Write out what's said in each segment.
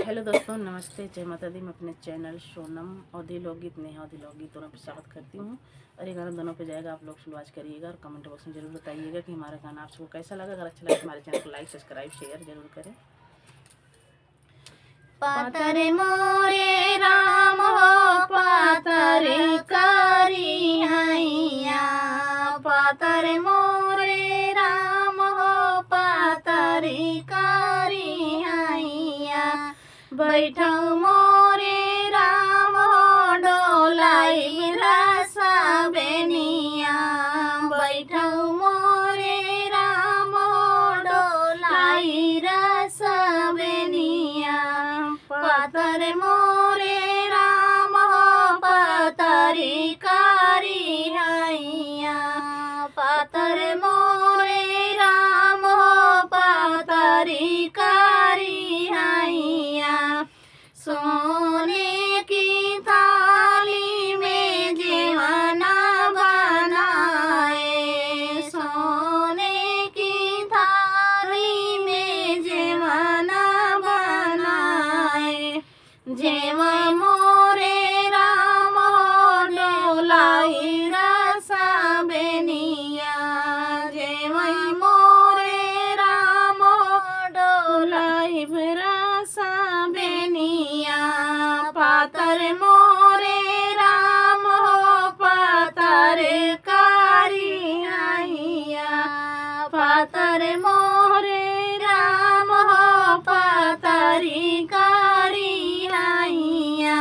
Hello दोस्तों, नमस्ते, जय माता दी। मैं अपने चैनल सोनम अवधी लोकगीत, नेहा अवधी लोकगीत दोनों पे स्वागत करती हूँ। और ये गाना दोनों पे जाएगा। आप लोग वॉच करिएगा और कमेंट बॉक्स में जरूर बताइएगा कि हमारा गाना आप सबको कैसा लगा। अगर अच्छा लगे तो हमारे चैनल को लाइक, सब्सक्राइब, शेयर जरूर करें। पातर मोरे राम हो पातर कारी हैया, पातर मोरे राम हो पातर कारी हैया। बैठो मोरे राम हो डोलाई रसा बेनिया, बैठो मोरे राम हो डोलाई रसा बेनिया। पातर मोरे राम हो पातरी कारी हैया, पातर मोरे राम हो पातरी कारी हैया। सोने की थाली में जेवना बनाए, सोने की थाली में जेवना बनाए। जेव मोरे राम हो डोलाई रसा बेनिया, जेव मोरे राम हो डोलाई रसा बेनिया। पातर मोरे राम हो पातर कारी हैया, पातर मोरे राम हो पातरी कारी हैया।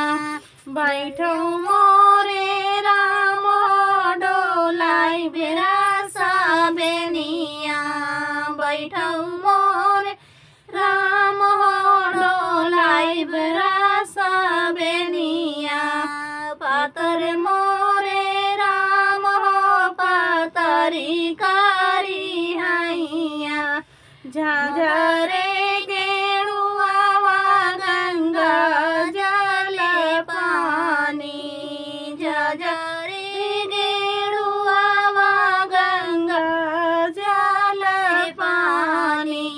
बैठो मोरे राम हो डोलाई बिरासा बेनिया, बैठो मोरे राम हो डोलाई बिरासा बेनिया। पातर मोरे राम हो पातरी कारी हैया। झाझरे गेरुआवा गंगा जल पानी, झाझरे गेरुआवा गंगा जल पानी।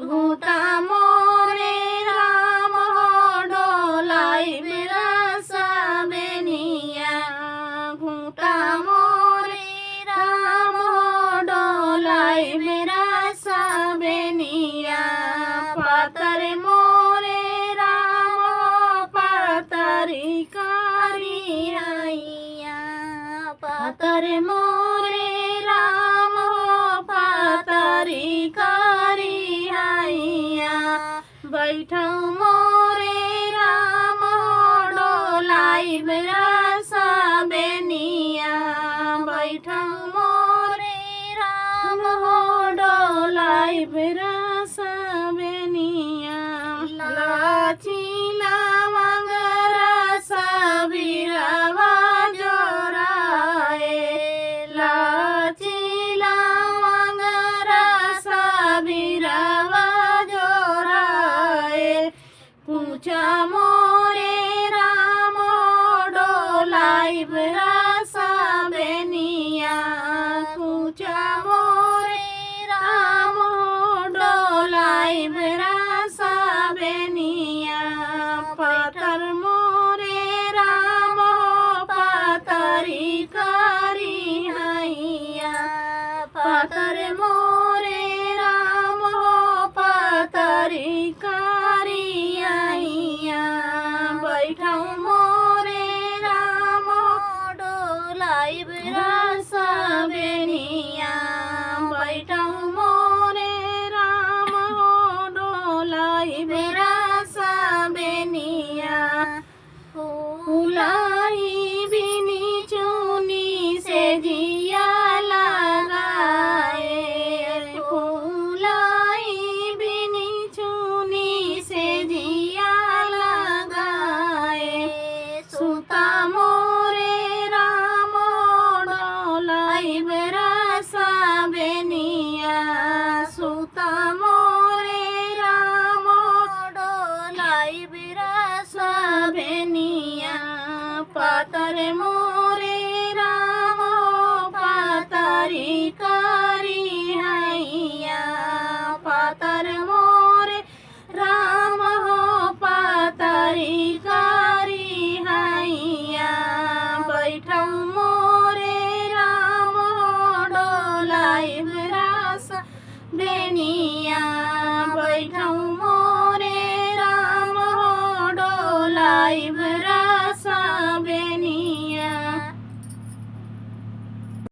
घूटा मोरे राम हो डोलाई बिरसा बेनिया, घूटा मोरे राम हो डोलाई बिरसा बेनिया। पातर मोरे राम हो पातरी कारी हैया, पातर मोरे राम हो पातरी कारी हैया। बैठो मोरे राम हो डोलाई बिरसा बेनिया, बैठो मोरे राम हो डोलाई बिरसा बेनिया। लाची लवंग रस बिरवा जोराए, लाची लवंग रस बिरवा जोराए। पूछा मोरे राम हो डोलाई बिरसा बेनिया, पूछा मोरे राम हो डोलाई बिरसा बेनिया। पातर मोरे राम हो पातरी कारी हैया, पातर मोरे राम हो पातरी कारी हैया। बैठो मोरे राम हो डोलाई बिरसा बेनिया, बैठो मोरे राम हो डोलाई बिरसा बेनिया। फुलाई बिनी चुनी से जिया लगाए, फुलाई बिनी चुनी से जिया लगाए। सुता मोरे राम हो डोलाई बिरसा बेनिया, सुता मोरे राम हो डोलाई बिरसा बेनिया। पातर मोरे राम हो पातरी कारी हैया, पातर मोरे राम हो पा बैठौ मोरे राम डोलाइब रास बेनिया बैठौ